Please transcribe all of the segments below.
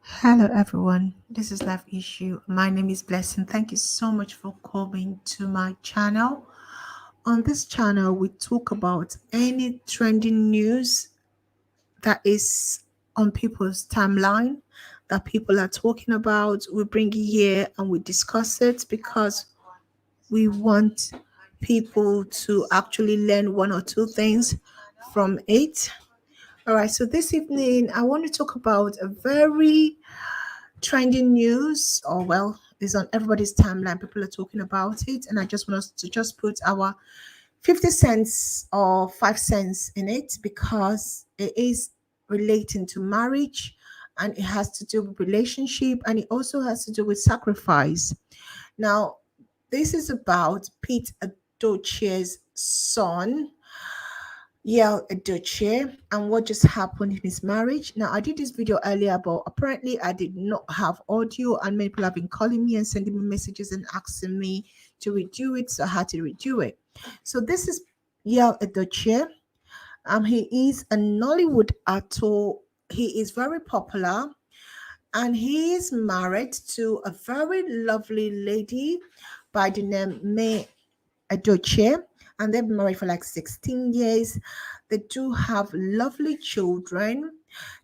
Hello, everyone. This is Life Issue. My name is Blessing. Thank you so much for coming to my channel. On this channel, we talk about any trending news that is on people's timeline that people are talking about. We bring it here and we discuss it because we want people to actually learn one or two things from it. All right, so this evening, I want to talk about a very trending news, or well, is on everybody's timeline. People are talking about it, and I just want us to just put our 50 cents or 5 cents in it because it is relating to marriage and it has to do with relationship and it also has to do with sacrifice. Now, this is about Pete Adochie's son, Yul Edochie, and what just happened in his marriage. Now, I did this video earlier, but apparently I did not have audio, and many people have been calling me and sending me messages and asking me to redo it, so I had to redo it. So this is Yul Edochie. He is a Nollywood actor. He is very popular, and he is married to a very lovely lady by the name May Edochie, and they've been married for like 16 years. They do have lovely children.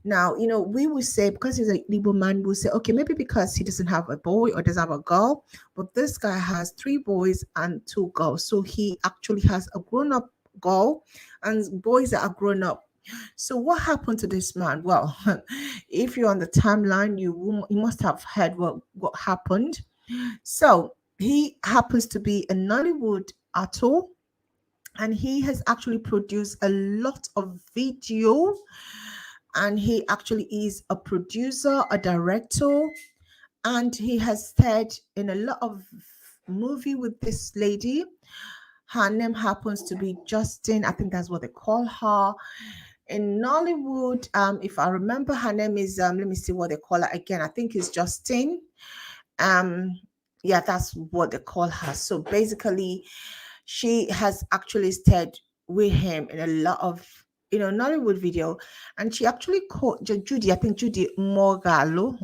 Now, we will say because he's a Igbo man, we'll say, okay, maybe because he doesn't have a boy or doesn't have a girl, but this guy has 3 boys and 2 girls. So he actually has a grown up girl and boys that are grown up. So what happened to this man? Well, if you're on the timeline, you must have heard what happened. So he happens to be a Nollywood actor and he has actually produced a lot of video, and he actually is a producer, a director, and he has starred in a lot of movie with this lady. Her name happens to be Justin. I think that's what they call her in Nollywood. If I remember, her name is let me see what they call her again. I think it's Justin. um yeah, that's what they call her. So basically she has actually stayed with him in a lot of Nollywood video, and she actually called Judy, I think Judy Morgalo.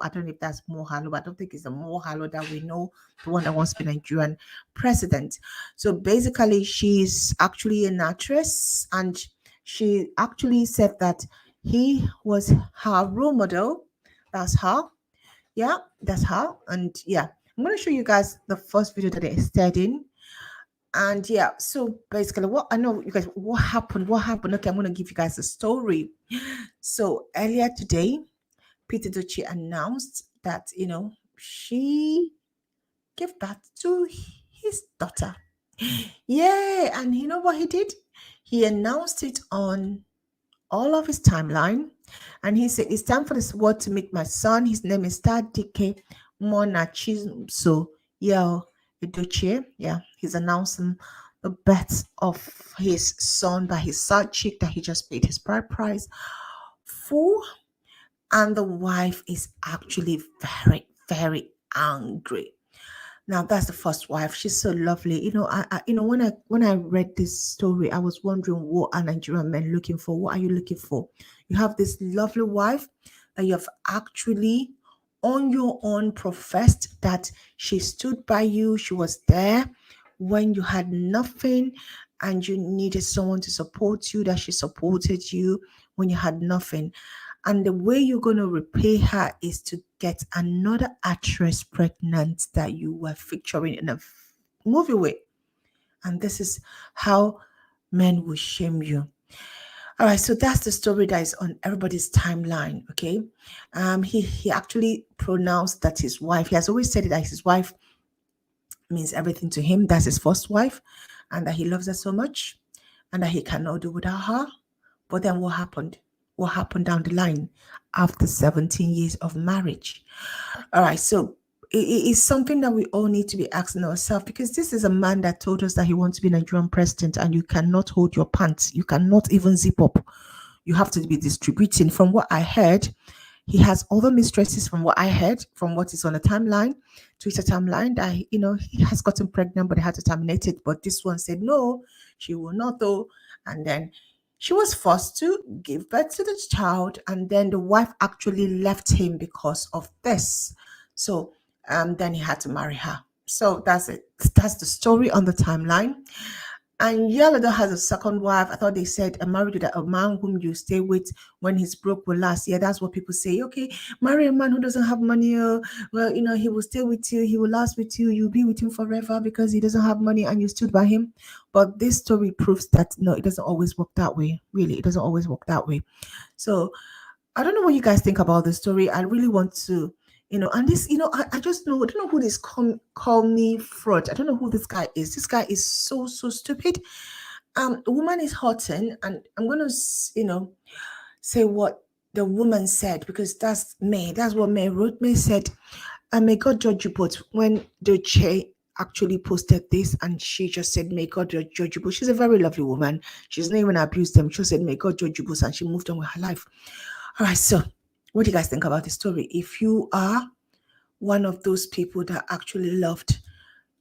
I don't know if that's Morgalo, but I don't think it's the Morgalo that we know, the one that wants to be Nigerian president. So basically she's actually an actress, and she actually said that he was her role model. That's her. Yeah, that's how. And yeah, I'm going to show you guys the first video that they started in. And yeah, so basically, what I know, you guys, what happened? What happened? Okay, I'm going to give you guys a story. So earlier today, Peter Ducci announced that, she gave birth to his daughter. Yeah, and you know what he did? He announced it on all of his timeline. And he said, it's time for this world to meet my son. His name is Tadike Monachi. So, yeah, Edochie, yeah, he's announcing the birth of his son by his side chick that he just paid his bride price for. And the wife is actually very, very angry. Now that's the first wife. She's so lovely. When I read this story, I was wondering what are Nigerian men looking for? What are you looking for? You have this lovely wife that you have actually on your own professed that she stood by you. She was there when you had nothing and you needed someone to support you, that she supported you when you had nothing. And the way you're going to repay her is to get another actress pregnant that you were featuring in a movie with. And this is how men will shame you. All right, so that's the story that is on everybody's timeline. Okay, he actually pronounced that his wife. He has always said that his wife means everything to him. That's his first wife, and that he loves her so much, and that he cannot do without her. But then what happened? What happened down the line after 17 years of marriage? All right, so it is something that we all need to be asking ourselves, because this is a man that told us that he wants to be Nigerian president, and you cannot hold your pants. You cannot even zip up. You have to be distributing. From what I heard, he has other mistresses. From what I heard, from what is on the timeline, Twitter timeline, that he has gotten pregnant, but they had to terminate it. But this one said no, she will not though, and then She was forced to give birth to the child, and then the wife actually left him because of this. So then he had to marry her. So that's it. That's the story on the timeline. And Yellow has a second wife. I thought they said a married to a man whom you stay with when he's broke will last. Yeah, that's what people say. Okay, marry a man who doesn't have money. Well, he will stay with you. He will last with you. You'll be with him forever because he doesn't have money and you stood by him. But this story proves that no, it doesn't always work that way. Really, it doesn't always work that way. So I don't know what you guys think about the story. I really want to, and this, I just know, I don't know who this call me fraud. I don't know who this guy is. This guy is so stupid. A woman is hurting, and I'm gonna, say what the woman said because that's May. That's what May wrote. May said, and may God judge you both. When Doche actually posted this, and she just said, may God judge you both. She's a very lovely woman. She's not even abused them. She said, may God judge you both, and she moved on with her life. All right, so what do you guys think about the story? If you are one of those people that actually loved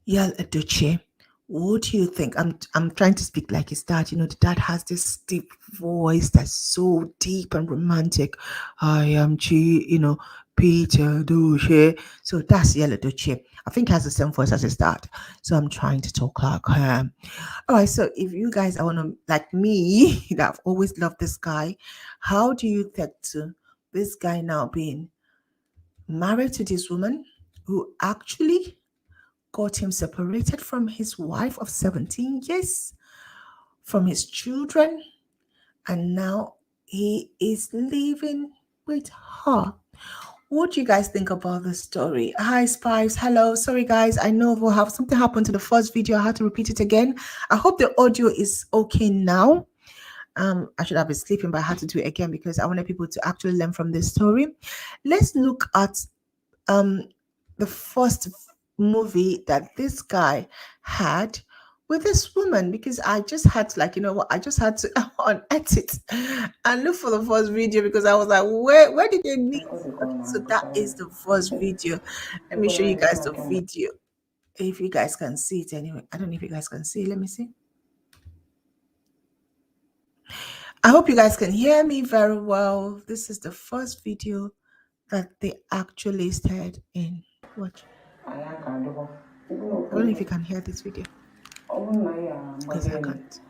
Yul Edochie, what do you think? I'm trying to speak like his dad. The dad has this deep voice that's so deep and romantic. I am Peter Doche. So that's Yul Edochie. I think he has the same voice as his dad. So I'm trying to talk like him. All right, so if you guys are one of like me that I've always loved this guy, how do you think to this guy now being married to this woman who actually got him separated from his wife of 17 years, from his children, and now he is living with her? What do you guys think about the story? Hi, Spice. Hello. Sorry, guys. I know we'll have something happened to the first video. I had to repeat it again. I hope the audio is okay now. I should have been sleeping, but I had to do it again because I wanted people to actually learn from this story. Let's look at um the first movie that this guy had with this woman because I just had to, like, you know what, I just had to unearth it and look for the first video because I was like, where did they meet? Okay, so that is the first video. Let me show you guys the video if you guys can see it. Anyway, I don't know if you guys can see. Let me see. I hope you guys can hear me very well. This is the first video that they actually started in. Watch. I don't know if you can hear this video because I can't.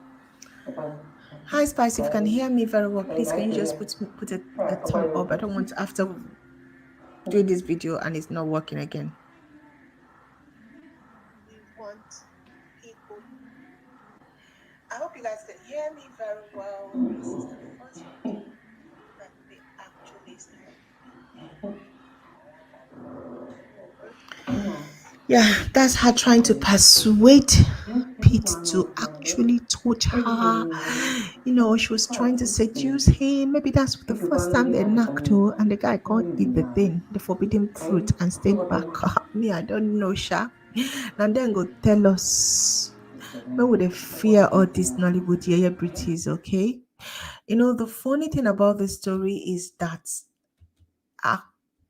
Hi, Spice. If you can hear me very well, please can you just put a thumb up? I don't want to, after doing this video and it's not working again. We want people. I hope you guys can hear me very well. This is the first video that they actually started. Yeah, that's her trying to persuade Pete to actually touch her. She was trying to seduce him. Maybe that's the first time they knocked her, and the guy can't eat the thing, the forbidden fruit, and stayed back. Me, I don't know, Sha. And then go tell us. When would they fear all these Nollywood celebrities? Okay. The funny thing about this story is that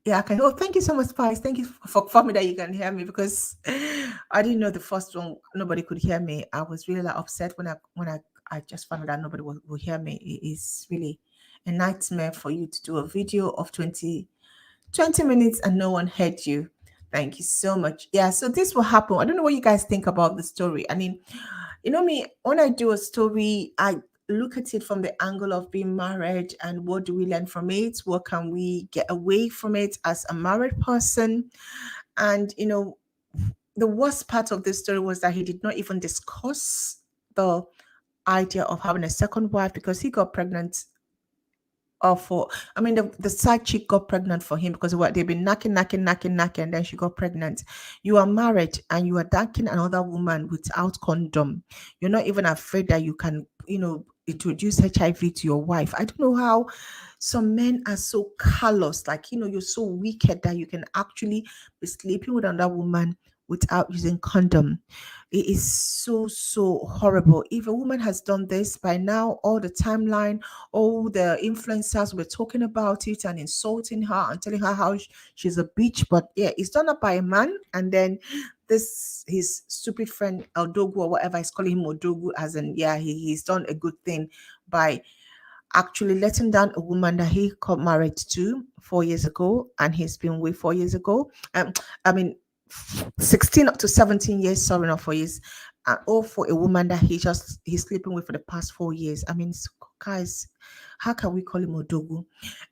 yeah, I can. Oh, thank you so much, Spice. Thank you for me that you can hear me because I didn't know the first one nobody could hear me. I was really upset when I just found out that nobody will hear me. It is really a nightmare for you to do a video of 20 minutes and no one heard you. Thank you so much. Yeah, so this will happen. I don't know what you guys think about the story. I mean, me, when I do a story, I look at it from the angle of being married and what do we learn from it? What can we get away from it as a married person? And, the worst part of this story was that he did not even discuss the idea of having a second wife because he got pregnant the side chick got pregnant for him because they've been knocking, and then she got pregnant. You are married and you are dating another woman without condom. You're not even afraid that you can, introduce HIV to your wife. I don't know how some men are so callous, like, you're so wicked that you can actually be sleeping with another woman without using condom. It is so horrible. If a woman has done this by now, all the timeline, all the influencers were talking about it and insulting her and telling her how she's a bitch. But yeah, it's done up by a man, and then his stupid friend Aldogu or whatever is calling him Odogu, as in, yeah, he's done a good thing by actually letting down a woman that he got married to 4 years ago, and he's been with 4 years ago. I mean, 16 up to 17 years, sorry, not 4 years. Or for a woman that he's sleeping with for the past 4 years. I mean, guys, how can we call him Odogu?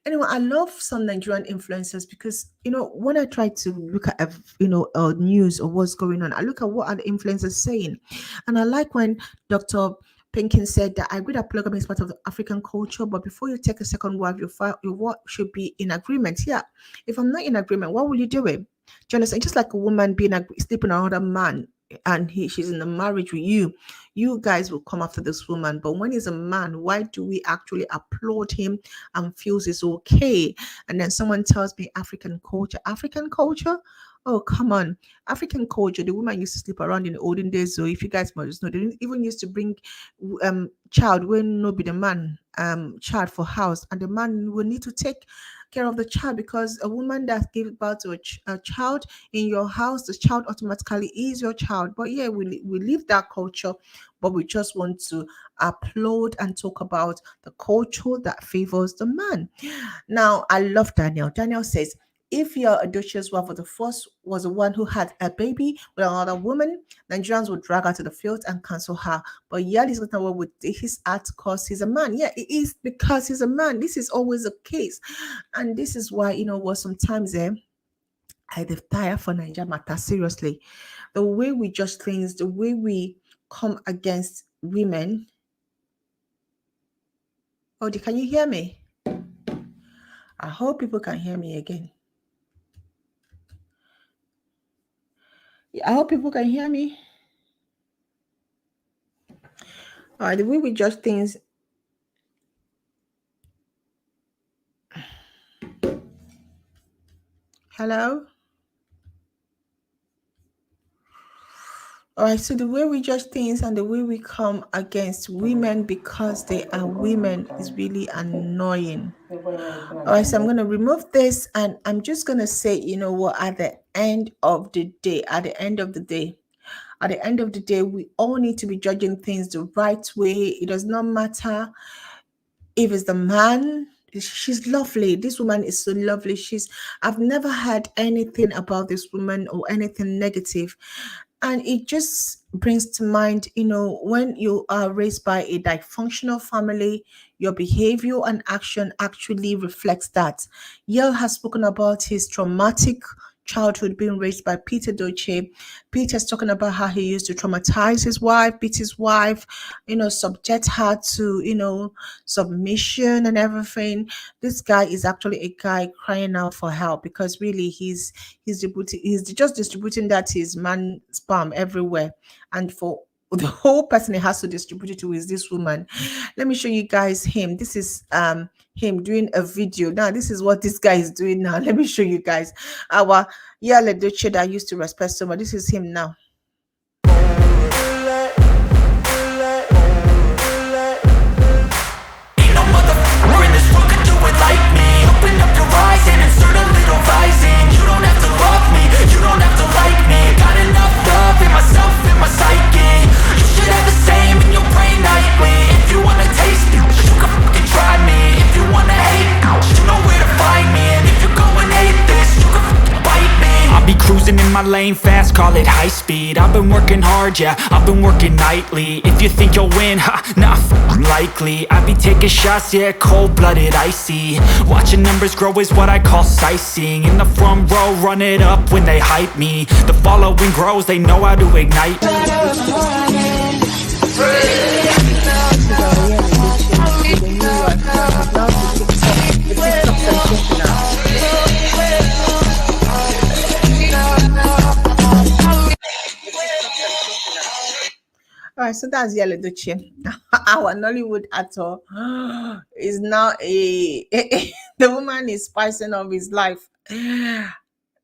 Anyway, I love some Nigerian influencers because when I try to look at news or what's going on, I look at what are the influencers saying, and I like when Dr. Pinkin said that I agree that polygamy is part of the African culture, but before you take a second wife, your wife should be in agreement. Yeah, if I'm not in agreement, why will you do it? Do you understand? Just like a woman sleeping with another man, and she's in a marriage with you guys will come after this woman. But when he's a man, why do we actually applaud him and feels it's okay? And then someone tells me African culture. African culture? Oh, come on. African culture, the woman used to sleep around in the olden days. So if you guys must know, they didn't even used to bring child when no be the man child for house, and the man will need to take care of the child, because a woman that gives birth to a child in your house, the child automatically is your child. But yeah, we leave that culture, but we just want to applaud and talk about the culture that favors the man. Now, I love Daniel. Daniel says, if your Edochie's wife was the one who had a baby with another woman, Nigerians would drag her to the field and cancel her. But yeah, he's getting away with his art because he's a man. Yeah, it is because he's a man. This is always the case. And this is why, what sometimes I tire for Nigeria matter seriously. The way we judge things, the way we come against women. Oh, can you hear me? I hope people can hear me again. I hope people can hear me. All right, the way we judge things. Hello? All right, so the way we judge things and the way we come against women because they are women is really annoying. All right, so I'm going to remove this, and I'm just going to say, what, at the end of the day, we all need to be judging things the right way. It does not matter if it's the man. She's lovely. This woman is so lovely. I've never heard anything about this woman or anything negative. And it just brings to mind, when you are raised by a dysfunctional family, your behavior and action actually reflects that. Yale has spoken about his traumatic childhood being raised by Peter Edochie. Peter's talking about how he used to traumatize his wife, beat his wife, subject her to, submission and everything. This guy is actually a guy crying out for help, because really he's just distributing that his man sperm everywhere, and for the whole person he has to distribute it to is this woman. Let me show you guys him. This is him doing a video. Now this is what this guy is doing now. Let me show you guys. Our Yul Edochie that I used to respect so much. This is him now. Cruising in my lane fast, call it high speed. I've been working hard, yeah, I've been working nightly. If you think you'll win, not likely. I be taking shots, yeah, cold-blooded, icy. Watching numbers grow is what I call sightseeing. In the front row, run it up when they hype me. The following grows, they know how to ignite. All right, so that's Yul Edochie. Our Nollywood actor is now the woman is spicing up his life.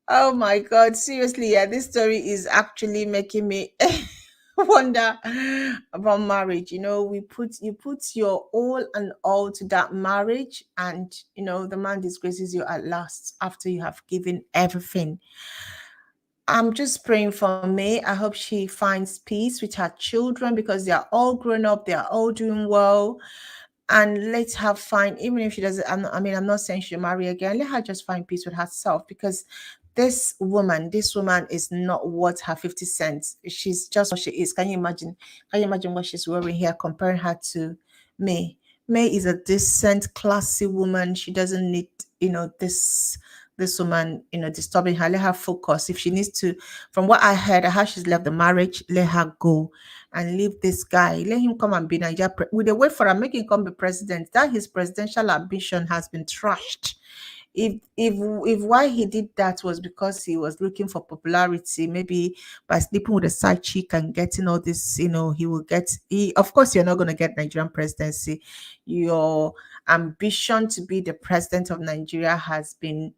Oh my God, seriously, yeah, this story is actually making me wonder about marriage. You put your all and all to that marriage, and the man disgraces you at last after you have given everything. I'm just praying for May. I hope she finds peace with her children, because they are all grown up, they are all doing well. and let her find, even if she doesn't, I'm not saying she should marry again, let her just find peace with herself, because this woman is not worth her 50 cents. She's just what she is. Can you imagine what she's wearing here, comparing her to May? May is a decent, classy woman. She doesn't need, this woman, disturbing her. Let her focus. If she needs to, from what I heard, how she's left the marriage, let her go and leave this guy. Let him come and be Nigeria. We dey wait for him, make him come be president. That his presidential ambition has been trashed. If why he did that was because he was looking for popularity, maybe by sleeping with a side chick and getting all this, he will get. Of course, you're not going to get Nigerian presidency. Your ambition to be the president of Nigeria has been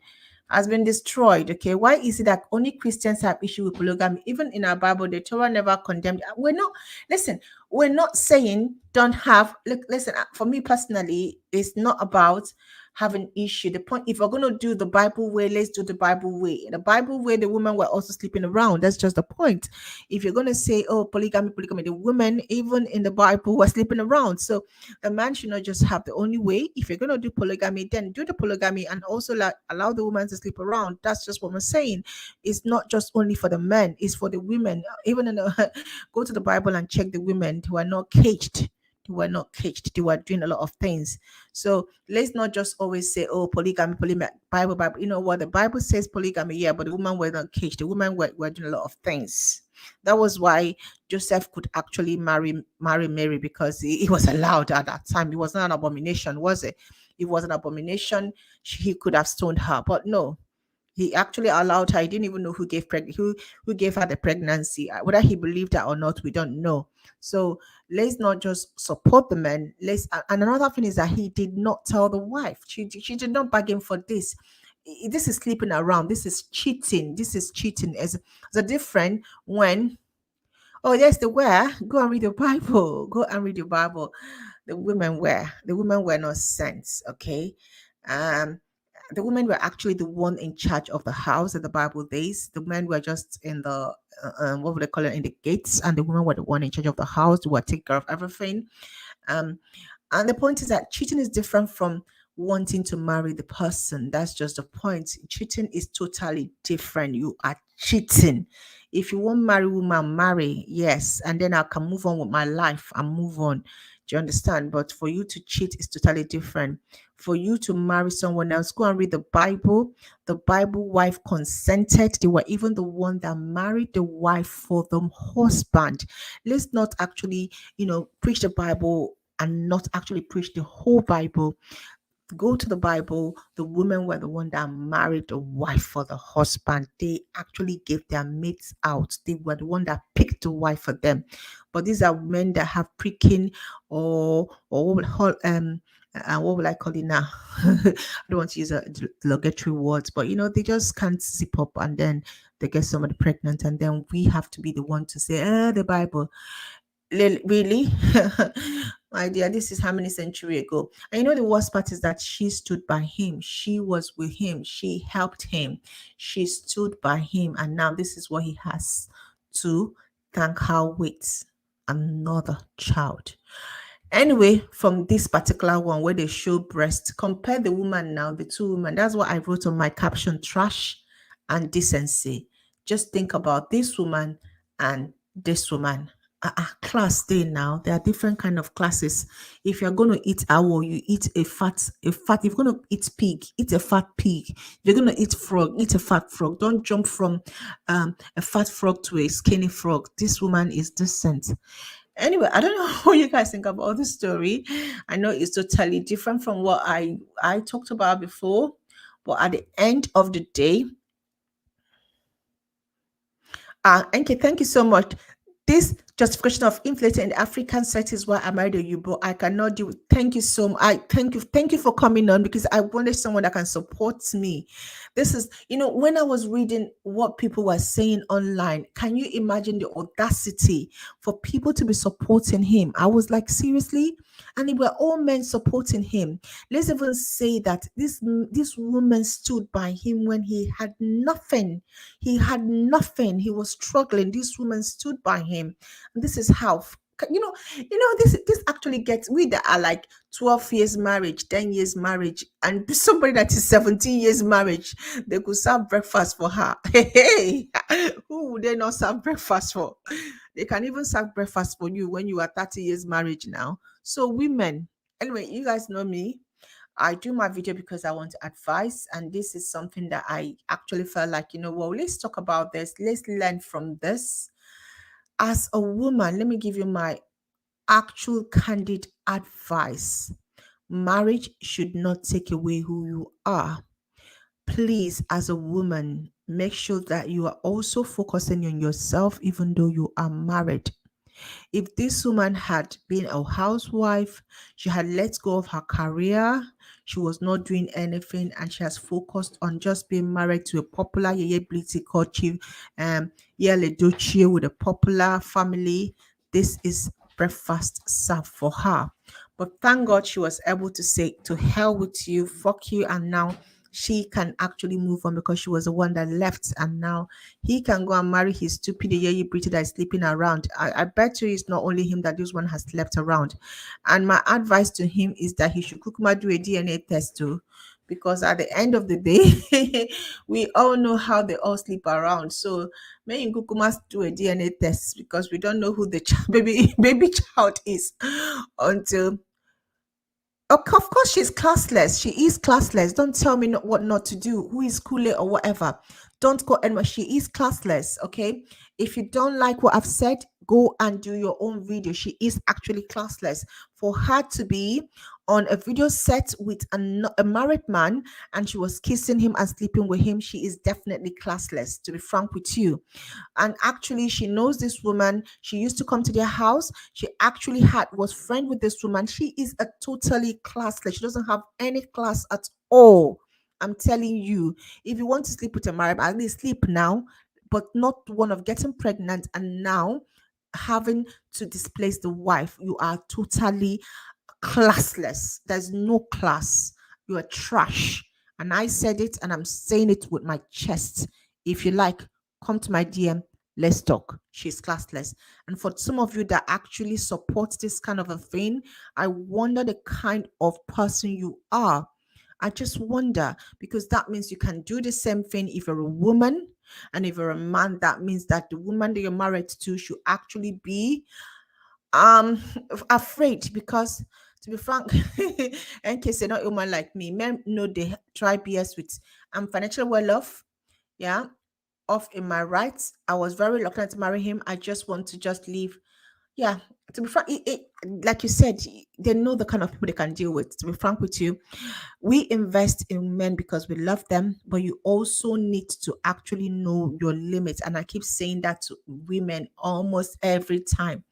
destroyed. Okay, why is it that only Christians have issue with polygamy? Even in our Bible, the Torah never condemned. We're not listen. We're not saying don't have. Look, listen. For me personally, it's not about having issue. The point, if we're going to do the Bible way, let's do the Bible way. The Bible way, the women were also sleeping around. That's just the point. If you're going to say, oh, polygamy, the women even in the Bible were sleeping around. So the man should not just have the only way. If you're going to do polygamy, then do the polygamy and also allow the woman to sleep around. That's just what we're saying. It's not just only for the men, it's for the women. Even in the go to the Bible and check the women who are not caged. They were not caged. They were doing a lot of things. So let's not just always say, oh, polygamy, Bible. You know what? The Bible says polygamy, yeah, but the women were not caged. The women were doing a lot of things. That was why Joseph could actually marry Mary, because he was allowed at that time. It was not an abomination, was it? It was an abomination. He could have stoned her, but no, he actually allowed her. He didn't even know who gave her the pregnancy. Whether he believed that or not, we don't know. So let's not just support the men. And another thing is that he did not tell the wife. She did not bargain for this. This is sleeping around. This is cheating. This is cheating. As a different when, oh yes, the where, go and read the Bible. Go and read the Bible. The women were not sent. Okay. Um the women were actually the one in charge of the house in the Bible days. The men were just in the what would they call it, in the gates, and the women were the one in charge of the house. They were taking care of everything. Um, and the point is that cheating is different from wanting to marry the person. That's just the point. Cheating is totally different. You are cheating. If you want marry woman, marry, yes, and then I can move on with my life and move on. Do you understand? But for you to cheat is totally different. For you to marry someone else, go and read the Bible. The Bible wife consented. They were even the one that married the wife for the husband. Let's not actually, preach the Bible and not actually preach the whole Bible. Go to the Bible. The women were the one that married the wife for the husband. They actually gave their mates out. They were the one that picked the wife for them. But these are men that have pricking, or what will I call it now? I don't want to use a derogatory words, but they just can't zip up and then they get somebody pregnant, and then we have to be the one to say, the Bible. Really? My dear, this is how many century ago. And the worst part is that she stood by him. She was with him. She helped him. She stood by him. And now this is what he has to thank her with: another child. Anyway, from this particular one where they show breast, compare the woman now, the two women. That's what I wrote on my caption: trash and decency. Just think about this woman and this woman. Class day now. There are different kind of classes. If you're going to eat owl, you eat a fat. If you're going to eat pig, eat a fat pig. If you're going to eat frog, eat a fat frog. Don't jump from a fat frog to a skinny frog. This woman is decent. Anyway, I don't know what you guys think about this story. I know it's totally different from what I talked about before, but at the end of the day, Enke, thank you so much. This justification of inflating in the African set is why I married a Yubo. I cannot do it. Thank you so much. Thank you for coming on, because I wanted someone that can support me. This is, when I was reading what people were saying online, can you imagine the audacity for people to be supporting him? I was like, seriously? And they were all men supporting him. Let's even say that this woman stood by him when he had nothing. He had nothing. He was struggling. This woman stood by him. And this is how This actually gets we that are like 12 years marriage, 10 years marriage, and somebody that is 17 years marriage, they could serve breakfast for her. Hey, who would they not serve breakfast for? They can even serve breakfast for you when you are 30 years marriage now. So women, anyway, you guys know me. I do my video because I want advice, and this is something that I actually felt like, well, let's talk about this. Let's learn from this. As a woman, let me give you my actual candid advice. Marriage should not take away who you are. Please, as a woman, make sure that you are also focusing on yourself, even though you are married. If this woman had been a housewife, she had let go of her career, she was not doing anything, and she has focused on just being married to a popular Yeye Blitty called Chief Yul Edochie with a popular family. This is breakfast served for her. But thank God she was able to say, to hell with you, fuck you, and now she can actually move on because she was the one that left, and now he can go and marry his stupid Yeye Brity that is sleeping around. I bet you it's not only him that this one has slept around. And my advice to him is that he should kukuma do a DNA test too. Because at the end of the day, we all know how they all sleep around. So may Kukuma do a DNA test because we don't know who the baby child is until of course, she's classless. She is classless. Don't tell me what not to do. Who is cooler or whatever. Don't go anywhere. She is classless. Okay. If you don't like what I've said, go and do your own video. She is actually classless. For her to be on a video set with a married man and she was kissing him and sleeping with him, she is definitely classless, to be frank with you. And actually she knows this woman. She used to come to their house. She actually had was friend with this woman. She is a totally classless. She doesn't have any class at all. I'm telling you, if you want to sleep with a married, at least sleep now, but not one of getting pregnant and now having to displace the wife. You are totally classless. There's no class. You are trash. And I said it and I'm saying it with my chest. If you like, come to my DM. Let's talk. She's classless. And for some of you that actually support this kind of a thing, I wonder the kind of person you are. I just wonder because that means you can do the same thing if you're a woman, and if you're a man, that means that the woman that you're married to should actually be um afraid because to be frank, in case you're not a woman like me, men know they try BS with I'm financially well off. Yeah, off in my rights. I was very reluctant to marry him. I just want to just leave. Yeah, to be frank, like you said, they know the kind of people they can deal with. To be frank with you, we invest in men because we love them, but you also need to actually know your limits. And I keep saying that to women almost every time.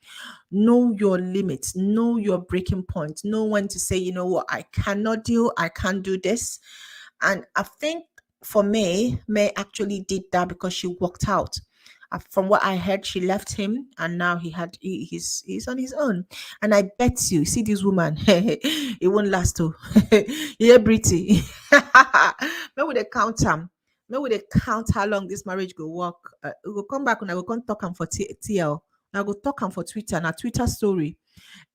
Know your limits, know your breaking point, know when to say, you know what, I cannot deal, I can't do this. And I think for May actually did that because she walked out. From what I heard, she left him, and now he's on his own. And I bet you, see this woman, it won't last. Oh, yeah, pretty. Maybe with a count him. Maybe with a count how long this marriage go work. We will come back and I will come talk him for TL. I go talk him for Twitter and a Twitter story.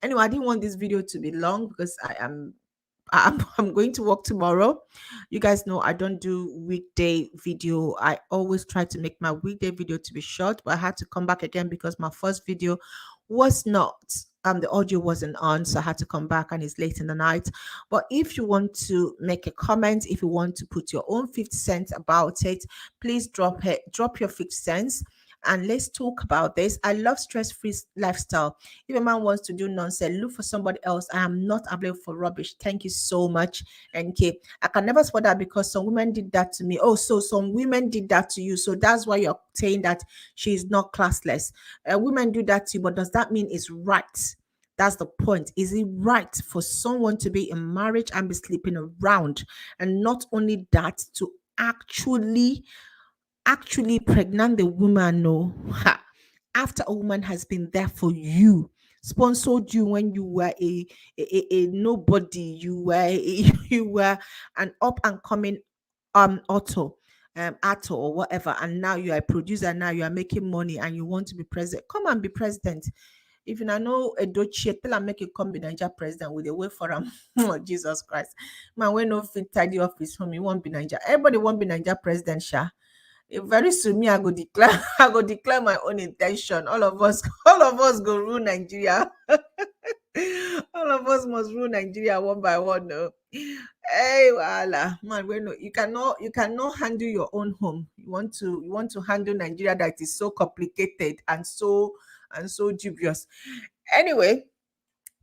Anyway, I didn't want this video to be long because I'm going to work tomorrow. You guys know I don't do weekday video. I always try to make my weekday video to be short, but I had to come back again because my first video was not the audio wasn't on, so I had to come back and it's late in the night. But if you want to make a comment, if you want to put your own 50 cents about it, please drop your 50 cents and let's talk about this. I love stress-free lifestyle. If a man wants to do nonsense, look for somebody else. I am not available for rubbish. Thank you so much, NK. I can never support that because some women did that to me. Oh, so some women did that to you. So that's why you're saying that she is not classless. Women do that to you, but does that mean it's right? That's the point. Is it right for someone to be in marriage and be sleeping around? And not only that, to actually pregnant the woman, no. Ha. After a woman has been there for you, sponsored you when you were a nobody, you were you were an up and coming auto actor or whatever, and now you are a producer, now you are making money and you want to be president. Come and be president. If you know Edochie, tell am make you come be Niger president with the way for him. Oh, Jesus Christ. Man, we no fit tidy up his home. He won't be Niger. Everybody won't be Niger president, sha. Very soon me, I go declare I go declare my own intention. All of us, all of us go rule Nigeria. All of us must rule Nigeria one by one. No. Hey, voila. Man, we no, you cannot handle your own home. You want to handle Nigeria that is so complicated and so dubious. Anyway,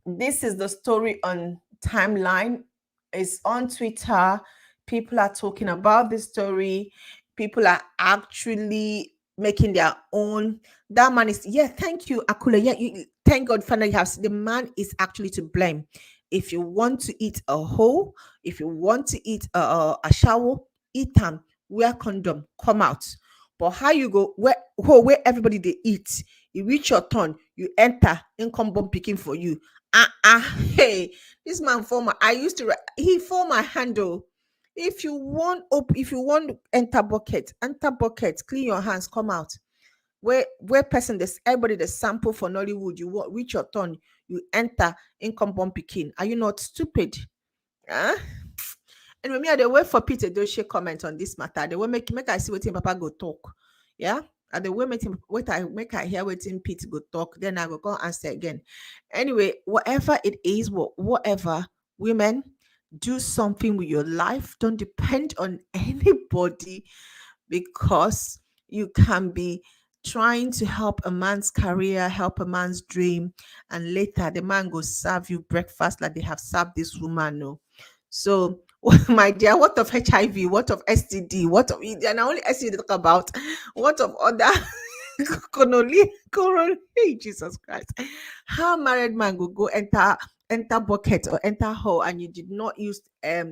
this is the story on timeline. It's on Twitter. People are talking about this story. People are actually making their own. That man is, yeah, thank you, Akula. Yeah, thank God finally has the man is actually to blame. If you want to eat a whole, if you want to eat a shower, eat them, wear condom, come out. But how you go where everybody they eat, you reach your turn, you enter, income bomb picking for you. Hey, this man former. I used to he for my handle. If you want enter bucket, clean your hands, come out. Where person this everybody the sample for Nollywood, you want reach your turn, you enter income bomb picking. Are you not stupid? Huh? Anyway, me, I dey wait for Peter Doshie comment on this matter. They will make I see what Papa go talk. Yeah. And the way make I hear what Pete go talk, then I go answer again. Anyway, whatever it is, whatever, women, do something with your life. Don't depend on anybody, because you can be trying to help a man's career, help a man's dream, and later the man go serve you breakfast like they have served this woman. No. So, my dear, what of HIV? What of STD? What of, and I only STD talk about, what of other hey, Jesus Christ. How married man go enter bucket or enter hole and you did not use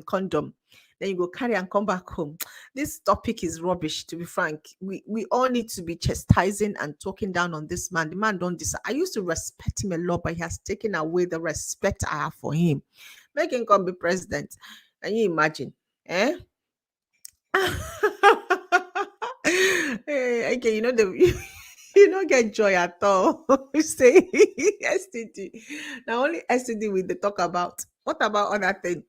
condom? Then you go carry and come back home. This topic is rubbish, to be frank. We all need to be chastising and talking down on this man. The man don't decide. I used to respect him a lot, but he has taken away the respect I have for him. Make him come be president. Can you imagine? Eh? Hey, okay, you don't get joy at all. You say STD. Now only STD we they talk about. What about other thing?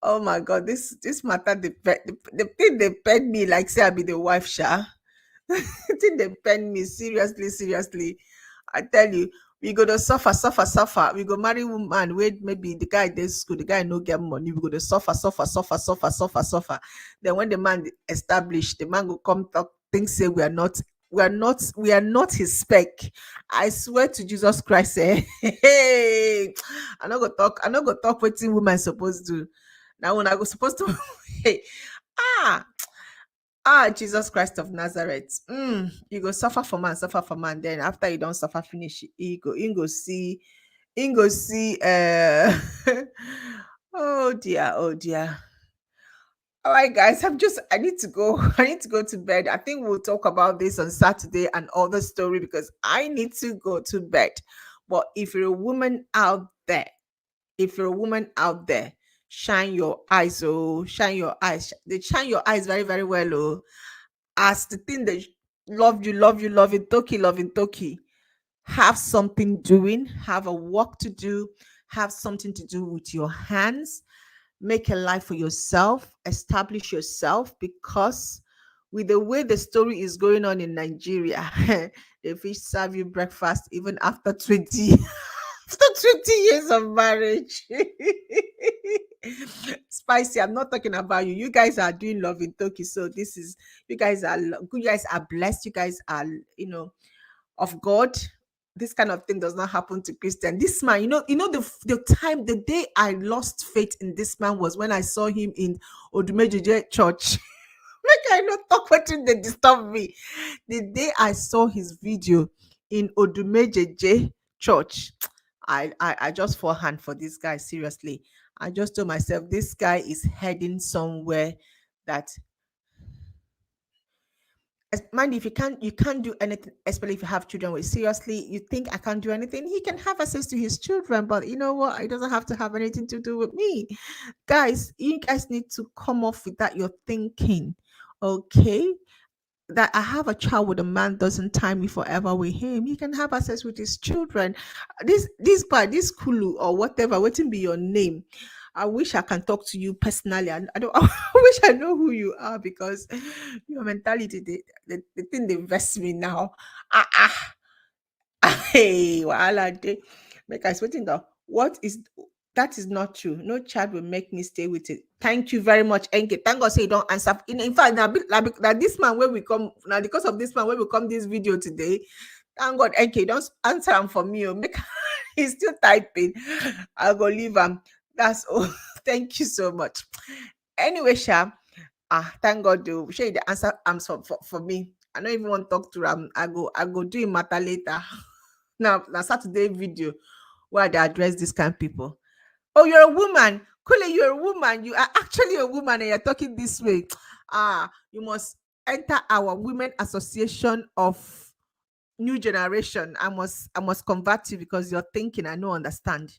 Oh my god, this matter the thing they paid me like say I be the wife, Sha. The thing they paid me seriously, seriously. I tell you, we go to suffer, suffer, suffer. We go marry woman where maybe the guy dey school, the guy no get money. We go to suffer, suffer, suffer, suffer, suffer, suffer. Then when the man established, the man go come talk, things say we are not his spec. I swear to Jesus Christ, eh? Hey, I no go talk what women supposed to. Now when I go supposed to hey, ah Jesus Christ of Nazareth. You go suffer for man. Then after you don't suffer, finish. You go see. Oh dear, oh dear. All right, guys. I need to go. I need to go to bed. I think we'll talk about this on Saturday and other story because I need to go to bed. But if you're a woman out there, shine your eyes, oh, shine your eyes. They shine your eyes very, very well, oh. As the thing that love it, Toki. Have something doing, have a work to do, have something to do with your hands, make a life for yourself, establish yourself, because with the way the story is going on in Nigeria, they fish serve you breakfast even after 20 after 20 years of marriage. Spicy, I'm not talking about you. You guys are doing love in Turkey. So this is, you guys are blessed. You guys are, of God. This kind of thing does not happen to Christian. This man, the day I lost faith in this man was when I saw him in Odumejeje church. Make I not talk what they disturb me. The day I saw his video in Odumejeje church, I just forehand for this guy. Seriously, I just told myself this guy is heading somewhere that, mind if you can't do anything, especially if you have children with, seriously, you think I can't do anything? He can have access to his children, but you know what? It doesn't have to have anything to do with me. Guys, you guys need to come off with that, you're thinking. Okay, that I have a child with a man doesn't tie me forever with him. He can have access with his children. This part, this Kulu or whatever, waiting be your name. I wish I can talk to you personally. I don't. I wish I know who you are because your mentality, the thing they invest me now. Ah ah. Hey, wahala dey. Make I waiting down. What is that is not true. No child will make me stay with it. Thank you very much, Enke. Thank God say you don't answer. In fact, now this man where we come now because of this man where we come this video today. Thank God, Enke, don't answer him for me. Oh. Make he's still typing. I'll go leave him. That's all. Thank you so much. Anyway, Sha. Thank God though. Share the answer for me. I don't even want to talk to him. I go do him matter later. Now Saturday video where they address this kind of people. Oh, you're a woman. Kule, you're a woman. You are actually a woman and you're talking this way. You must enter our women association of new generation. I must convert you because you're thinking I don't understand.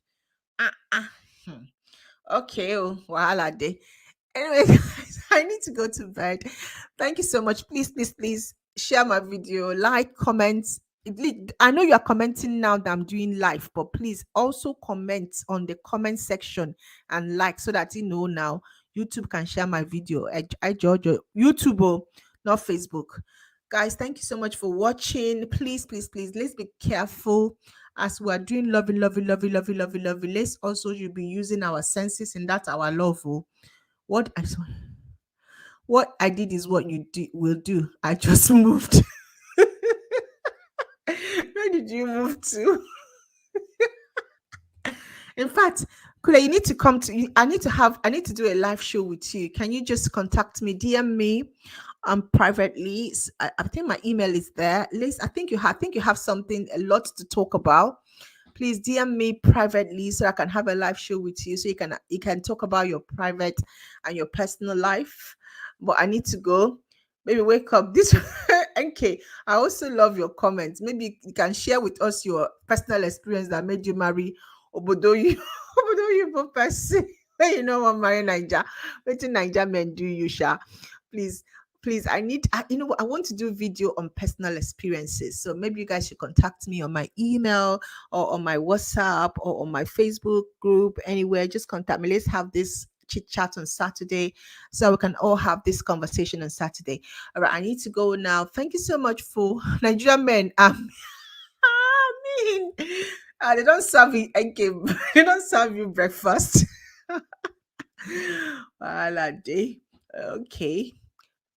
Ah ah. Hmm. Okay, oh, wahala day. Anyway, guys, I need to go to bed. Thank you so much. Please, please, please share my video, like, comment. I know you are commenting now that I'm doing live, but please also comment on the comment section and like so that you know now YouTube can share my video. I judge YouTube, oh, not Facebook. Guys, thank you so much for watching. Please, please, please, let's be careful as we are doing lovey, lovey, lovey, lovey, lovey, lovey. Let's also should be using our senses in that our love. Oh. What I did is what you will do. I just moved. Where did you move to? In fact, Kule, you need to come to. I need to do a live show with you. Can you just contact me, DM me, privately? I think my email is there. Liz, I think you have something a lot to talk about. Please DM me privately so I can have a live show with you so you can talk about your private and your personal life. But I need to go. Maybe wake up this NK. I also love your comments. Maybe you can share with us your personal experience that made you marry Obodoyi Obodoyibo person. When you know what marry Niger. Wetin Niger men do you, Sha. Please please you know what, I want to do video on personal experiences, so maybe you guys should contact me on my email or on my WhatsApp or on my Facebook group, anywhere. Just contact me. Let's have this chit chat on Saturday so we can all have this conversation on Saturday. All right, I need to go now. Thank you so much for Nigerian men. I mean, they don't serve you they don't serve you breakfast. Voila day. Okay.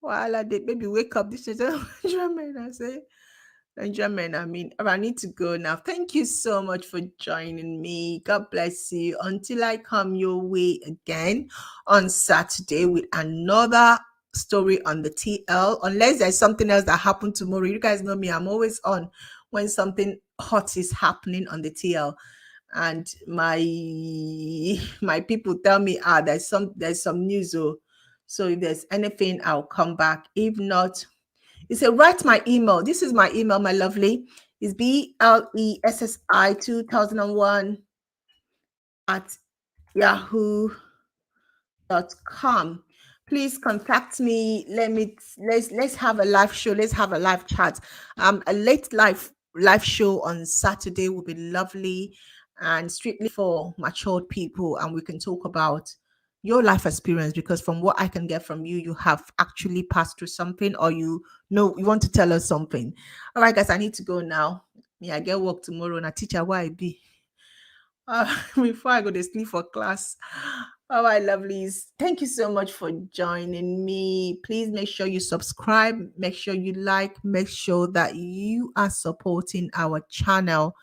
Voila day. Baby, wake up. This is a Nigerian men. I say. Benjamin, I need to go now. Thank you so much for joining me. God bless you. Until I come your way again on Saturday with another story on the TL. Unless there's something else that happened tomorrow. You guys know me, I'm always on when something hot is happening on the TL. And my people tell me, there's some news. So if there's anything, I'll come back. If not, you say, write my email. This is my email, my lovely. It's BLESSI2001 at yahoo.com. Please contact me. Let's have a live show. Let's have a live chat. A late live show on Saturday will be lovely and strictly for matured people, and we can talk about your life experience, because from what I can get from you, you have actually passed through something, or you want to tell us something. All right, guys, I need to go now. Me, I get work tomorrow, and I teacher why I be. Before I go to sleep for class. All right, lovelies. Thank you so much for joining me. Please make sure you subscribe, make sure you like, make sure that you are supporting our channel.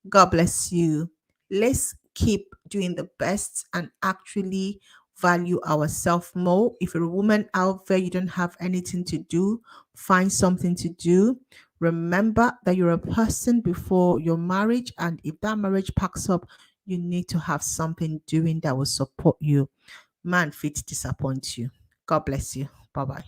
God bless you. Let's keep doing the best and actually value ourselves more. If you're a woman out there, you don't have anything to do, find something to do. Remember that you're a person before your marriage, and if that marriage packs up, you need to have something doing that will support you. Man fit disappoint you. God bless you. Bye bye.